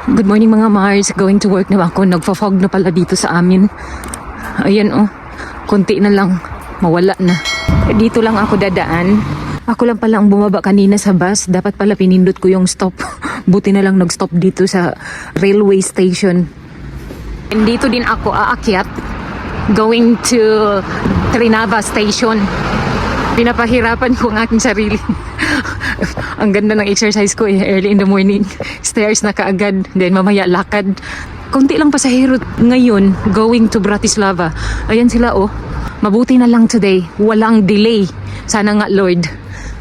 Good morning mga Mars. Going to work na ako. Nagfa-fog na pala dito sa amin. Ayan oh. Konti na lang. Mawala na. Dito lang ako dadaan. Ako lang pala ang bumaba kanina sa bus. Dapat pala pinindot ko yung stop. Buti na lang nag-stop dito sa railway station. And dito din ako aakyat. Going to Trinava Station. Pinapahirapan ko ang aking sarili. Ang ganda ng exercise ko early in the morning. Stairs na kaagad. Then mamaya lakad. Konti lang pasahero ngayon going to Bratislava. Ayan sila oh. Mabuti na lang today. Walang delay. Sana nga Lord.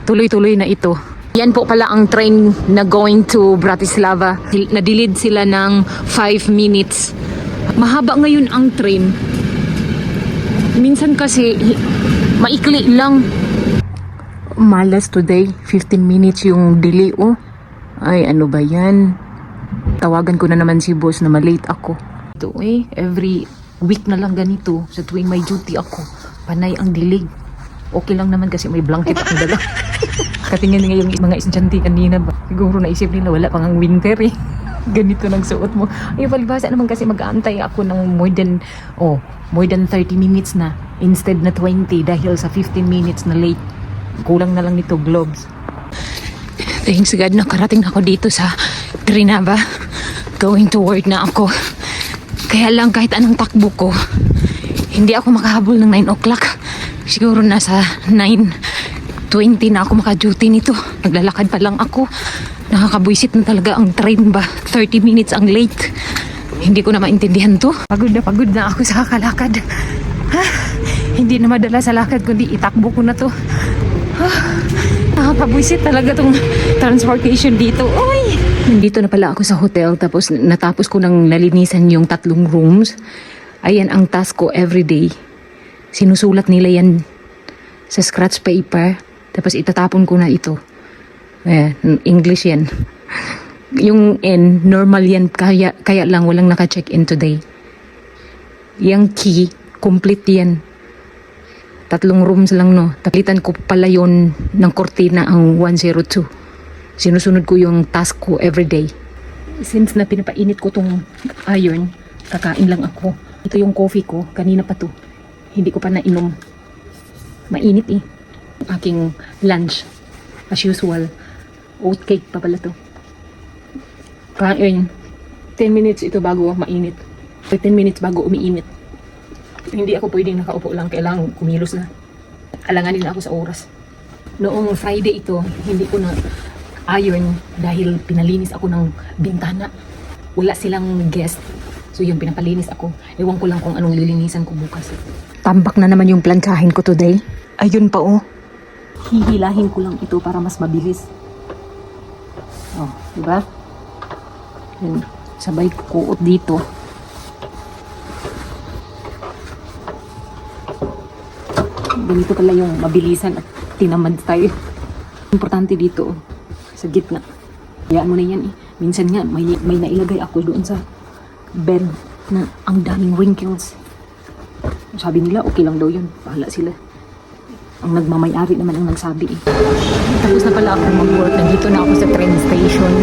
Tuloy-tuloy na ito. Yan po pala ang train na going to Bratislava. Nadilid sila ng 5 minutes. Mahaba ngayon ang train. Minsan kasi maikli lang. Malas today, 15 minutes yung delay oh. Ay ano ba yan? Tawagan ko na naman si boss na malate ako. Ito every week na lang ganito sa tuwing may duty ako. Panay ang delay. Okay lang naman kasi may blanket akong dala. Katingin nga yung mga estudyante kanina ba? Siguro naisip nila wala pang ang winter eh. Ganito ng suot mo. Ay palibasa naman kasi mag-aantay ako ng more than 30 minutes na instead na 20 dahil sa 15 minutes na late. Kulang na lang nito gloves. Thanks God nakarating ako dito sa Trinava. Going to work na ako. Kaya lang kahit anong takbo ko, hindi ako makahabol ng 9 o'clock. Siguro nasa 9:20 na ako maka-duty nito. Naglalakad pa lang ako. Nakakabwisit na talaga ang train ba. 30 minutes ang late. Hindi ko na maintindihan to. Pagod na ako sa kakalakad. Hindi na madala sa lakad kundi itakbo ko na to. Nakakabwisit talaga tong transportation dito. Uy! Nandito na pala ako sa hotel tapos natapos ko nang nalinisan yung 3 rooms. Ayan ang task ko everyday. Sinusulat nila yan sa scratch paper tapos itatapon ko na ito. Ayan, English yan. Yung N, normal yan kaya lang walang naka-check-in today. Yung key, complete yan. 3 rooms lang no. Taplitan ko pala yon ng kortina ang 102. Sinusunod ko yung task ko everyday. Since na pinapainit ko tong iron, kakain lang ako. Ito yung coffee ko, kanina pa to. Hindi ko pa nainom. Mainit eh. Aking lunch, as usual. Oat cake pa pala to. Kain. 10 minutes ito bago mainit. 15 minutes bago umiinit. Hindi ako pwedeng nakaupo lang, kailangan kumilos na. Alanganin na ako sa oras. Noong Friday ito, hindi ko na iron dahil pinalinis ako ng bintana. Wala silang guest. So yung pinapalinis ako. Ewan ko lang kung anong lilinisan ko bukas. Tambak na naman yung plantsahin ko today. Ayun pa oh. Hihilahin ko lang ito para mas mabilis. Oh, diba? Yun, sabay kuot dito. Ganito pala yung mabilisan at tinamad tayo. Importante dito sa gitna. Hayaan mo na yan eh. Minsan nga may nailagay ako doon sa bed na ang daming wrinkles. Sabi nila okay lang daw yun. Bahala sila. Ang nagmamayari naman ang nagsabi eh. Tapos na pala ako mag-work. Nandito na ako sa train station.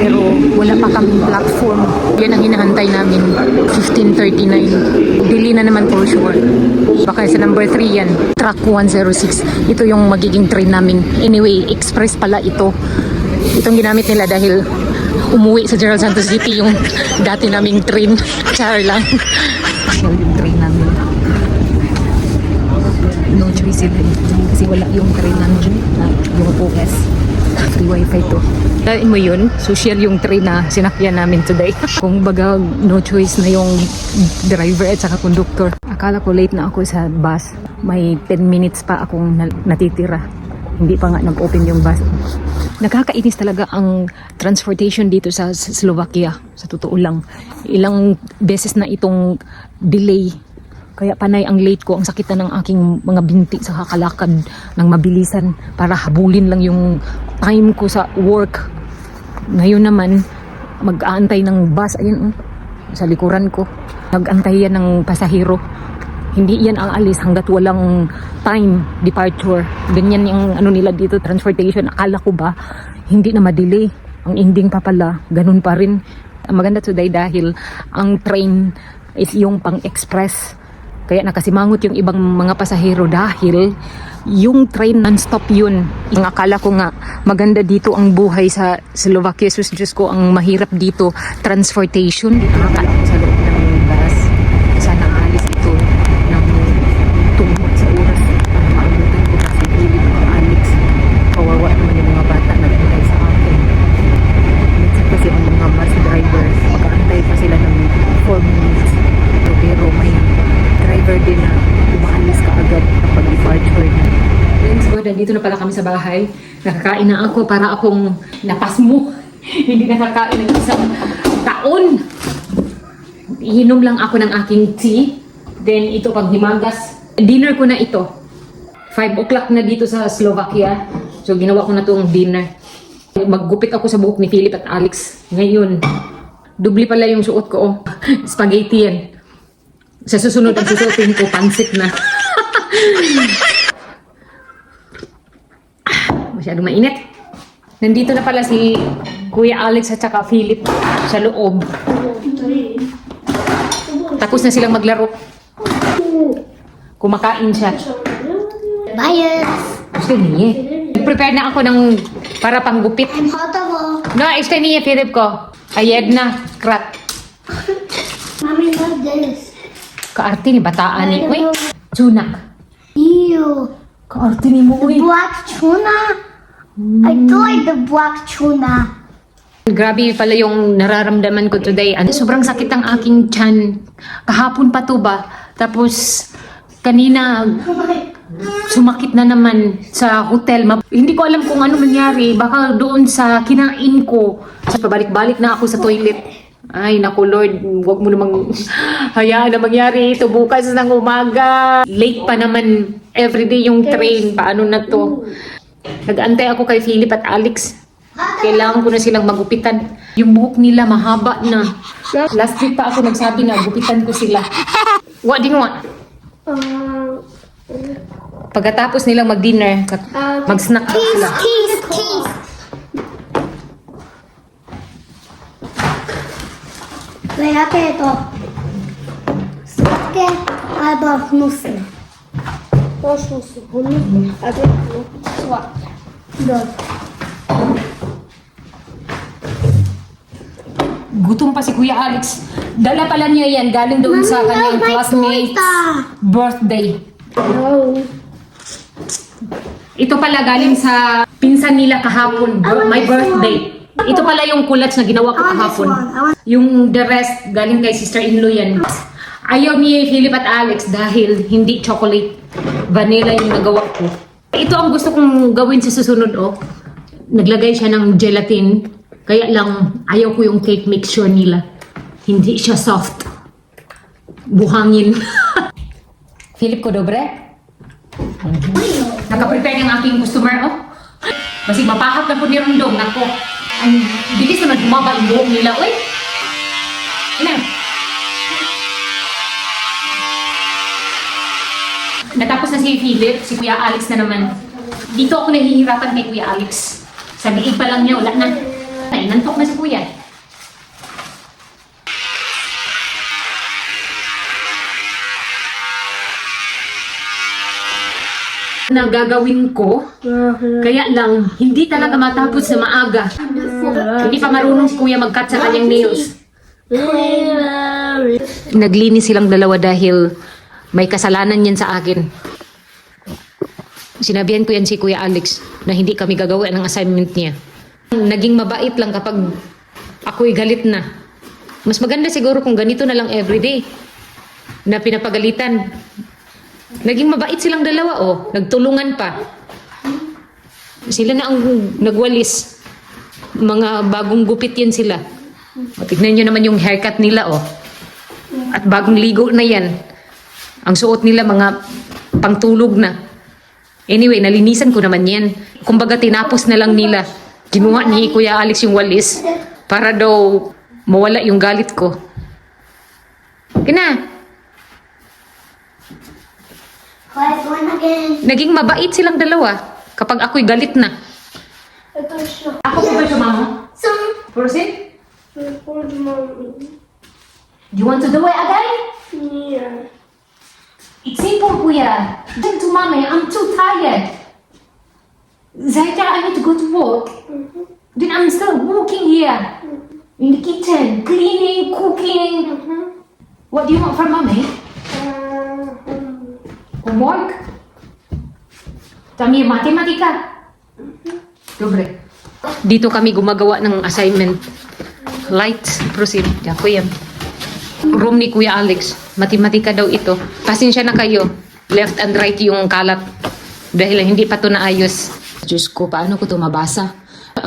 Pero wala pa kaming platform. Yan ang hinahantay namin. 15:39. Delay na naman for sure. Baka sa number 3 yan. Track 106. Ito yung magiging train namin. Anyway, express pala ito. Itong ginamit nila dahil umuwi sa General Santos City yung dati naming train. Char lang. Yung train namin. No choice sila kasi wala yung train namin yung OS. Free wifi to. Dahil mo yun, social yung train na sinakyan namin today. Kung baga no choice na yung driver at saka conductor. Akala ko late na ako sa bus. May 10 minutes pa akong natitira. Hindi pa nga nag-open yung bus. Nakakainis talaga ang transportation dito sa Slovakia. Sa totoo lang. Ilang beses na itong delay. Kaya panay ang late ko, ang sakit na ng aking mga binti sa kakalakad ng mabilisan para habulin lang yung time ko sa work. Ngayon naman, mag-aantay ng bus, ayun, sa likuran ko. Mag-antay yan ng pasahero. Hindi yan aalis hanggat walang time departure. Ganyan yung ano nila dito, transportation. Akala ko ba, hindi na madelay. Ang ending pa pala, ganun pa rin. maganda today dahil ang train is yung pang-express. Kaya nakasimangot yung ibang mga pasahero dahil yung train non-stop yun. Ang akala ko nga maganda dito ang buhay sa Slovakia. Sus, Diyos ko, ang mahirap dito, transportation. Akala ko sa loob ng bus, sana alis ito ng tungkol sa oras para maabutan ko kasi Philip at Alex. Kawawa naman yung mga bata na nagantay sa akin. Minsan kasi ang mga bus drivers, mag-aantay pa sila ng 4 minutes. Pero may driver din na umaalis ka agad kapag departure na. Friends, nandito na pala kami sa bahay. Nakakain na ako para akong napasmo. Hindi nakakain ng isang taon. Ihinom lang ako ng aking tea. Then ito pag himagas. Dinner ko na ito. 5 o'clock na dito sa Slovakia. So ginawa ko na itong dinner. Maggupit ako sa buhok ni Philip at Alex. Ngayon, dubli pala yung suot ko. Oh. Spaghetti yan. Sa susunod ang susuotin ko, pansit na. Masyadong mainit. Nandito na pala si Kuya Alex at saka Philip sa loob. Tapos na silang maglaro. Kumakain siya. Bias. Gusto niya. Prepare na ako ng para panggupit. I'm hot of No, gusto niya, Philip ko. Ayed na, krat. Mommy, love this. Kaarte ni bataan ni. Uy, sunak. Ew. Kaarte ni mo, uy. Black tuna. I do like the black tuna. Grabe pala yung nararamdaman ko today. Sobrang sakit ang aking tiyan. Kahapon pa to ba? Tapos, kanina, sumakit na naman sa hotel. Hindi ko alam kung ano nangyari. Baka doon sa kinain ko. Tapos pabalik-balik na ako sa toilet. Ay, naku Lord, huwag mo namang hayaan na mangyari ito bukas ng umaga. Late pa naman everyday yung train. Paano na to? Nag-antay ako kay Philip at Alex. Kailangan ko na silang magupitan. Yung buhok nila mahaba na. Last week pa ako nagsabi na gupitan ko sila. What do you want? Pagkatapos nilang mag-dinner, mag-snack sila. Tease. Wait, ate ito. Sladké alebo hnusné? Точно sú hnusné. A to je sladké. Dobre. Gutom pa si Kuya Alex. Dala pala niya yan. Galing doon sa kanyang classmate's birthday. No. Ito pala galing sa pinsan nila kahapon. My birthday. Ito pala yung kulats na ginawa ko kahapon. Yung the rest, galing kay sister-in-law yan. Ayaw ni Philip at Alex dahil hindi chocolate. Vanilla yung nagawa ko. Ito ang gusto kong gawin sa susunod, oh. Naglagay siya ng gelatin. Kaya lang, ayaw ko yung cake mixture nila. Hindi siya soft. Buhangin. Philip ko, dobre? Nakaprepare yung aking customer, oh. Kasi mapahap na po ni Rondong. Nako, ang bilis naman bumaba yung buhok nila, uy. Ano? Natapos na si Philip, si Kuya Alex na naman. Dito ako nahihirapan kay Kuya Alex. Sa biig pa lang niya, wala na. Nantok na si Kuya. Na gagawin ko, kaya lang, hindi talaga matapos na maaga. Hindi pa marunong si Kuya mag-cut sa kanyang nails. Naglinis silang dalawa dahil may kasalanan yan sa akin. Sinabihan ko yan si Kuya Alex na hindi kami gagawa ng assignment niya. Naging mabait lang kapag ako'y galit na. Mas maganda siguro kung ganito na lang everyday na pinapagalitan. Naging mabait silang dalawa, oh. Nagtulungan pa. Sila na ang nagwalis. Mga bagong gupit yan sila. O, tignan nyo naman yung haircut nila, oh. At bagong ligo na yan. Ang suot nila mga pangtulog na. Anyway, nalinisan ko naman yan. Kumbaga tinapos na lang nila. Ginawa ni Kuya Alex yung walis para daw mawala yung galit ko. Kina. Quiet one again. Naging mabait silang dalawa kapag ako'y galit na. Ito siya. Ako po ba siya, mama? Some. Proceed? Record mommy. Do you want to do it again? Yeah. It's simple, Kuya. Then to mommy, I'm too tired. Zaita, I need to go to work. Then I'm still working here. In the kitchen, cleaning, cooking. What do you want from mommy? Homework? Kami matematika. Dobre. Dito kami gumagawa ng assignment. Light, proceed. Ako yan. Room ni Kuya Alex. Matematika daw ito. Pasensya na kayo. Left and right yung kalat. Dahil hindi pa to naayos. Diyos ko, paano ko to mabasa?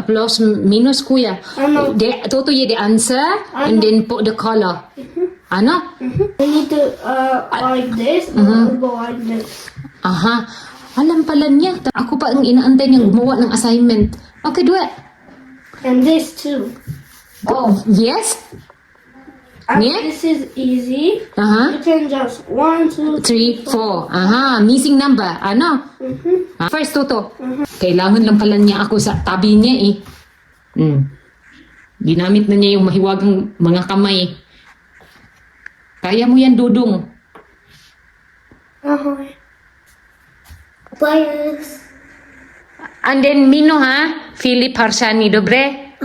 Plus, minus, Kuya. Ano? Tutuloy the answer and then put the color. Ano? I need to like this or go like this. Aha. Alam pala niya. Ako pa ang inaantay niyang gumawa ng assignment. Okay, do it. And this too. Oh, yes? Yeah? This is easy. Aha. You can just 1, 2, 3, 4. Aha, missing number. Ano? First, Toto. Kailangan lang pala niya ako sa tabi niya eh. Ginamit na niya yung mahiwagang mga kamay. Kaya mo yan, Dudong. Players. And then, Mino ha? Philip Harsani, dobre?